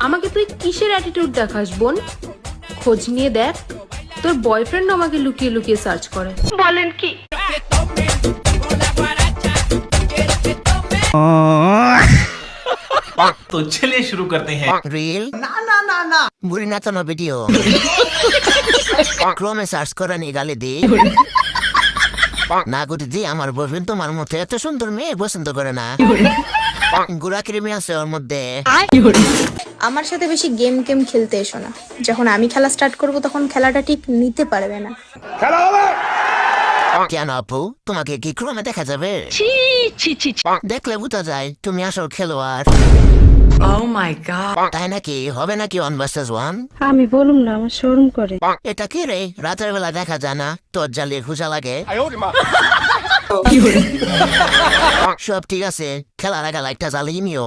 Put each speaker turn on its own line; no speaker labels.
আমাকে তুই কিসের অ্যাটিটিউড দেখাস বোন? খোঁজ নিয়ে দেখ, তোর বয়ফ্রেন্ড আমাকে লুকিয়ে লুকিয়ে সার্চ করে। বলেন কি?
तो चलिए शुरू करते हैं।
রিল না বুড়ি নাচানো ভিডিও ক্রমে সার্চ করে নিয়ে গালি দি না গুটি দি আমার বয়ফ্রেন্ড তোমার মতো এত সুন্দর মেয়ে পছন্দ করে না গুড়া ক্রিমি আছে ওর মধ্যে।
আমার সাথে বেশি গেম খেলতে এসো না। যখন আমি খেলা স্টার্ট করব তখন খেলাটা ঠিক নিতে পারবে না।
কেন আপু, তোমাকে কি ক্রমে দেখা যাবে? দেখলে বুঝা যায় তুমি আসল খেলোয়াড়।
Oh my god.
তাই নাকি? হবে নাকি 1 vs 1?
আমি বলুম না, আমার শরম করে।
এটা কি রে, রাতের বেলা দেখা যায় না? তোর জ্বালিয়ে খুঁজা লাগে। সব ঠিক আছে, খেলার আগে লাইটটা জ্বালিয়ে নিও।